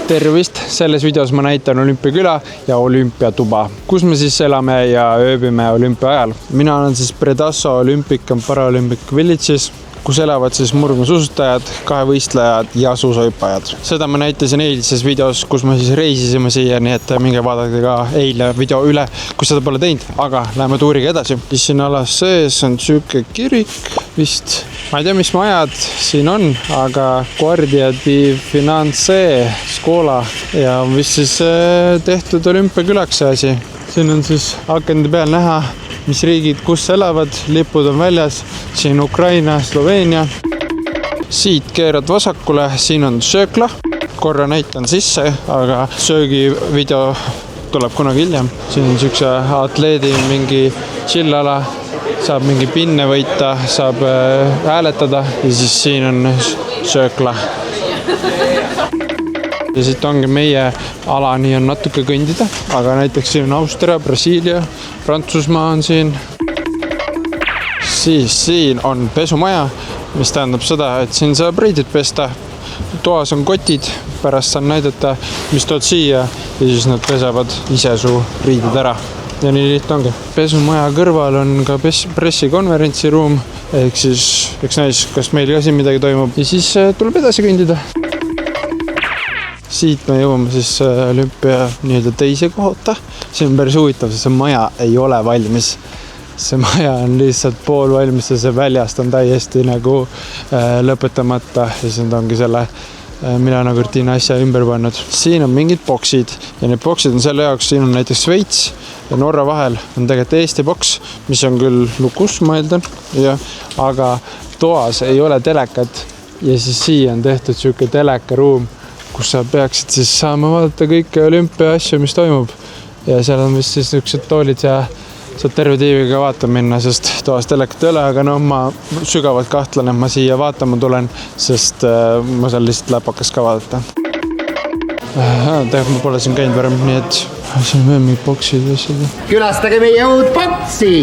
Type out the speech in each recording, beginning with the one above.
Tervist! Selles videos ma näitan Olümpiaküla ja olümpiatuba, kus me siis elame ja ööbime olümpia ajal. Mina olen siis Predasso Olympic and Paralympic Village'is, kus elavad siis murdmaasuusatajad, kahevõistlejad ja suusahüppajad. Seda ma näitasin eilses videos, kus me siis reisisime siia, nii et minge vaadake ka eile video üle, kui seda pole teinud. Aga läheme tuuriga edasi. Siin alas sees on siuke kirik vist. Ma ei tea, mis majad siin on, aga Guardia di Finanze Scola ja on vist siis tehtud olümpiakülaks see asi. Siin on siis akende peal näha, mis riigid kus elavad, lipud on väljas, siin Ukraina, Sloveenia. Siit keerad vasakule, siin on söökla, korra näitan sisse, aga söögivideo tuleb kunagi hiljem. Siin on siukse atleedi mingi chillala, saab mingi pinne võita, saab hääletada ja siis siin on söökla. Ja siit ongi meie ala, nii on natuke kõndida, aga näiteks siin on Austria, Brasiilia, Prantsusmaa on siin. Siis siin on pesumaja, mis tähendab seda, et siin saab riidid pesta. Toas on kotid, pärast saan näidata, mis tood siia ja siis nad pesevad ise su riidid ära. Ja nii lihtne ongi. Pesumaja kõrval on ka pressikonverentsiruum, ehk siis eks näis, kas meil ka siin midagi toimub ja siis tuleb edasi kõndida. Siit me jõuame siis olümpia nii-öelda teise kohta. See on päris huvitav, see maja ei ole valmis. See maja on lihtsalt pool valmis ja see väljast on täiesti nagu lõpetamata ja siis ongi selle Milano Cortina asja ümber pannud. Siin on mingid boksid ja need boksid on selle jaoks, siin on näiteks Šveits ja Norra vahel on tegelikult Eesti boks, mis on küll lukus, ma eeldan, aga toas ei ole telekat ja siis siia on tehtud siuke telekaruum, kus sa peaksid siis saama vaadata kõike olümpia asju, mis toimub. Ja seal on vist siis niisugused toolid ja saad terve tiiviga vaatama minna, sest toas telekat ei ole, aga ma sügavalt kahtlen, et ma siia vaatama tulen, sest ma seal lihtsalt läpakas ka vaadata. Tegelikult ma pole siin käinud varem, nii et siin on veel mingid boksid ja asjad. Külastage meie uut boksi!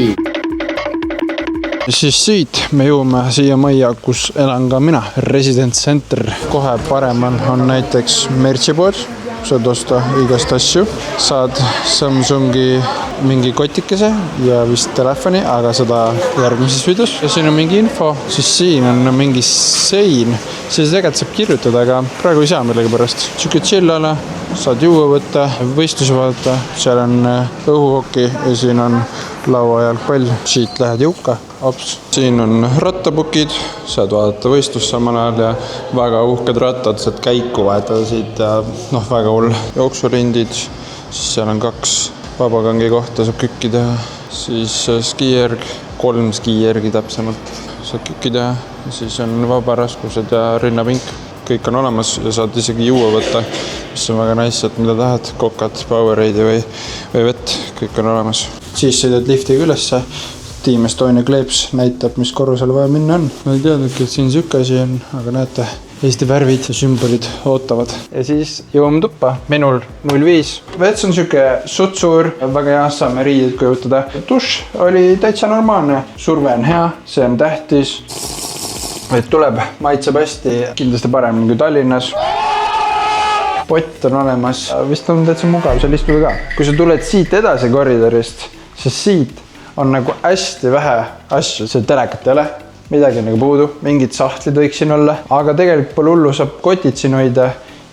Siis siit me jõuame siia majja, kus elan ka mina, Resident Center. Kohe paremal on näiteks mertsipood, saad osta igast asju, saad Samsungi mingi kotikese ja vist telefoni, aga seda järgmises videos. Ja siin on mingi info, siis siin on mingi sein, siis tegelikult saab kirjutada, aga praegu ei saa millegi pärast. Siuke chillala, saad juua võtta, võistlusi vaadata, seal on õhuhoki ja siin on lauajalgpall, siit lähed jõuka. Ops. Siin on rattapukid, saad vaadata võistlust samal ajal ja väga uhked rattad, saad käiku vahetada siit ja väga hull jooksurindid. Siis seal on 2 vabakangi kohta, saab kükkida. Siis skijärg, 3 skijärgi täpsemalt saab kükkida. Siis on vabaraskused ja rinnapink. Kõik on olemas ja saad isegi juua võtta, mis on väga nice, et mida tahad, kokat, Powerade'i või vett, kõik on olemas. Siis sõidad liftiga ülesse. Team Estonia kleeps näitab, mis korrusele vaja minna on. Ma ei teadnudki, et siin siuke asi on, aga näete, Eesti värvid ja sümbolid ootavad. Ja siis jõuame tuppa, menul 05. Vets on siuke sutsur, väga hea, saame riidid kujutada. Duš oli täitsa normaalne, surve on hea, see on tähtis. Et tuleb, maitseb hästi, kindlasti parem kui Tallinnas. Pott on olemas, vist on täitsa mugav seal istuda ka. Kui sa tuled siit edasi koridorist, siis siit on nagu hästi vähe asju, see telekat ei ole, midagi nagu puudu, mingid sahtlid võiks siin olla, aga tegelikult pole hullu, saab kotid siin hoida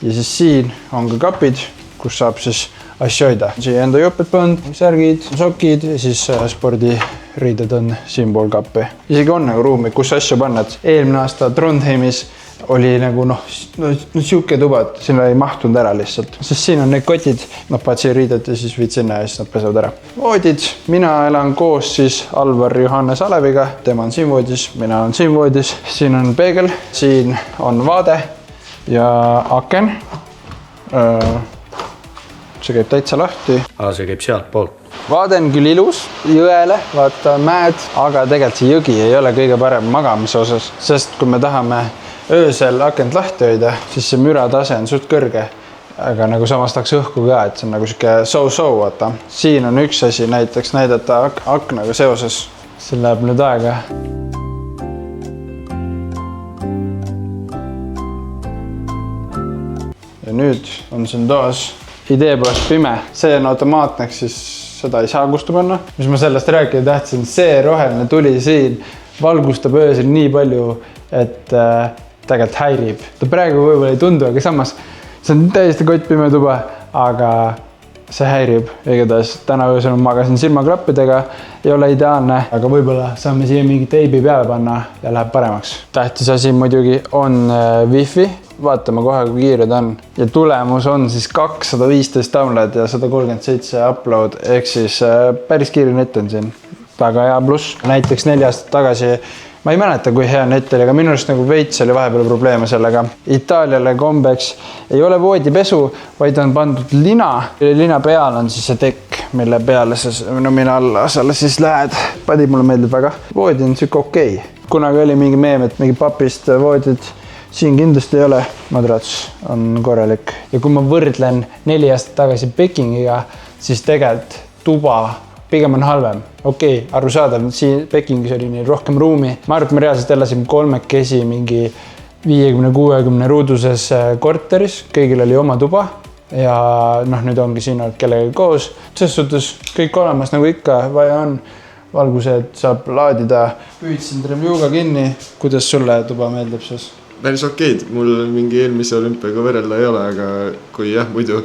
ja siis siin on ka kapid, kus saab siis asju hoida. Siia enda joped põnd, särgid, sokid ja siis spordiriided on siin pool kappi. Isegi on nagu ruumi, kus asju pannad. Eelmine aasta Trondheimis oli nagu siuke tuba, et sinna ei mahtunud ära lihtsalt. Sest siin on need kotid, paned siia riided ja siis viid sinna ja siis nad pesevad ära. Voodid, mina elan koos siis Alvar Johannes Aleviga, tema on siin voodis, mina olen siin voodis. Siin on peegel, siin on vaade ja aken. See käib täitsa lahti. See käib sealt poolt. Vaade on küll ilus, jõele, vaata mäed, aga tegelikult see jõgi ei ole kõige parem magamise osas, sest kui me tahame öösel akent lahti hoida, siis see müratase on suht kõrge, aga nagu samas tahaks õhku ka, et see on nagu siuke so-so, vaata. Siin on üks asi näiteks näidata aknaga seoses. See läheb nüüd aega. Ja nüüd on siin toas ideepoolest pime, see on automaatne, siis seda ei saa kustu panna. Mis ma sellest rääkida tahtsin, see roheline tuli siin valgustab öösel nii palju, et tegelikult häirib. Ta praegu võib-olla ei tundu, aga samas see on täiesti kottpime tuba, aga see häirib. Igatahes täna öösel ma magasin silmaklappidega, ei ole ideaalne, aga võib-olla saame siia mingi teibi peale panna ja läheb paremaks. Tähtis asi muidugi on Wi-Fi. Vaatame kohe, kui kiire ta on. Ja tulemus on siis 215 download ja 137 upload, ehk siis päris kiire net on siin. Väga hea pluss. Näiteks 4 aastat tagasi, ma ei mäleta, kui hea net oli, aga minu arust nagu veits oli vahepeal probleeme sellega. Itaaliale kombeks ei ole voodipesu, vaid on pandud lina. Lina peal on siis see tekk, mille peale sa nominaalasale siis lähed. Padi mulle meeldib väga. Voodi on süke okei. Kunagi oli mingi meem, et mingi papist voodid. Siin kindlasti ei ole, madrats on korralik. Ja kui ma võrdlen 4 aastat tagasi Pekingiga, siis tegelikult tuba pigem on halvem. Okei, arusaadav, siin Pekingis oli neil rohkem ruumi. Ma arvan, et me reaalselt elasime 3 mingi 50-60 ruuduses korteris. Kõigil oli oma tuba ja nüüd ongi siin olnud kellegagi koos. Selles suhtes kõik olemas nagu ikka, vaja on valgused, saab laadida. Püüdsin review'ga kinni. Kuidas sulle tuba meeldib siis? Päris okeid, mul mingi eelmise olümpiaga võrrelda ei ole, aga kui jah, muidu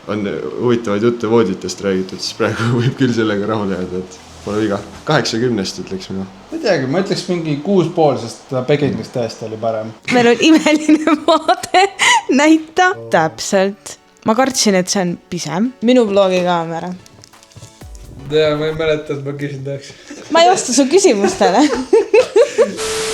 on huvitavaid jutte vooditest räägitud, siis praegu võib küll sellega rahul jääda, et pole viga. 80 ütleks mina. Ma teagi, ma ütleks mingi 6,5, sest Pekingis tõesti oli parem. Meil on imeline vaade, näita täpselt. Ma kartsin, et see on pisem. Minu vlogi kaamera. Ma ei mäleta, et ma küsin tahaks. Ma ei vasta su küsimustele.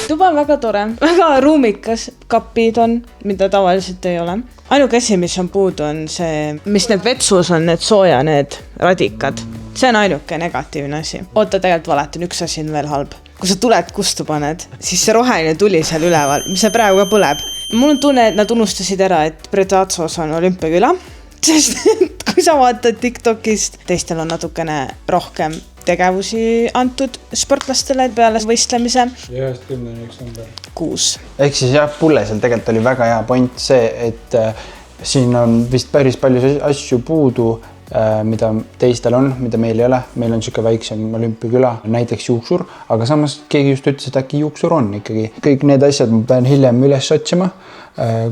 Tuba on väga tore, väga ruumikas, kapid on, mida tavaliselt ei ole. Ainuke asi, mis on puudu, on see, mis need vetsus on, need sooja, need radikad. See on ainuke negatiivne asi. Oota, tegelikult valetan, üks asi on veel halb. Kui sa tuled kustu paned, siis see roheline tuli seal üleval, mis see praegu ka põleb. Mul on tunne, et nad unustasid ära, et Predatsos on olümpiaküla, sest kui sa vaatad TikTokist, teistel on natukene rohkem tegevusi antud sportlastele peale võistlemise. 1-10 number. 6. Ehk siis jah, pulle seal tegelikult oli väga hea point see, et siin on vist päris palju asju puudu, mida teistel on, mida meil ei ole. Meil on siuke väiksem olümpiaküla, näiteks juuksur, aga samas keegi just ütles, et äkki juuksur on ikkagi. Kõik need asjad ma pean hiljem üles otsima,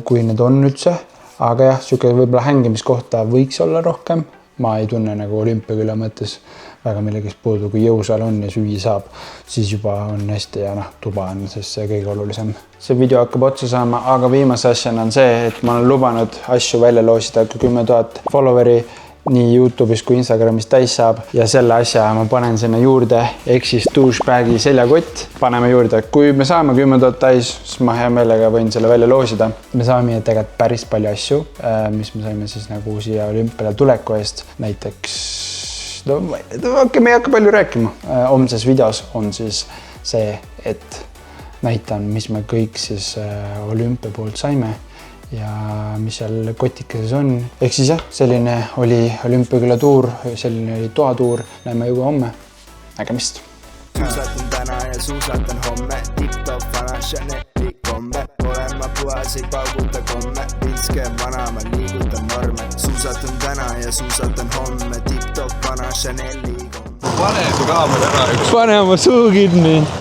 kui need on üldse. Aga jah, siuke võib-olla hängimiskohta võiks olla rohkem. Ma ei tunne nagu olümpiaküla mõttes väga millegist puudu, kui jõusaal on ja süüa saab, siis juba on hästi ja tuba on siis see kõige olulisem. See video hakkab otsa saama, aga viimase asjana on see, et ma olen lubanud asju välja loosida, kui 10 000 followeri nii YouTube'is kui Instagramis täis saab ja selle asja ma panen sinna juurde, ehk siis douchebagi seljakott paneme juurde. Kui me saame 10 000 täis, siis ma hea meelega võin selle välja loosida. Me saame tegelikult päris palju asju, mis me saime siis nagu siia olümpiale tuleku eest. Näiteks, me ei hakka palju rääkima. Homses videos on siis see, et näitan, mis me kõik siis olümpia poolt saime ja mis seal kotikeses on. Ehk siis jah, selline oli olümpiaküla tuur, selline oli toatuur. Näeme juba homme. Nägemist. Suusatan täna ja suusatan homme. TikTok vana Chaneli kombe. Olen ma puhas, ei pauguta komme. Pilske vana, ma liigutan norme. Suusatan täna ja suusatan homme. TikTok vana Chaneli kombe. Pane su kaamera ära. Pane oma suu kinni.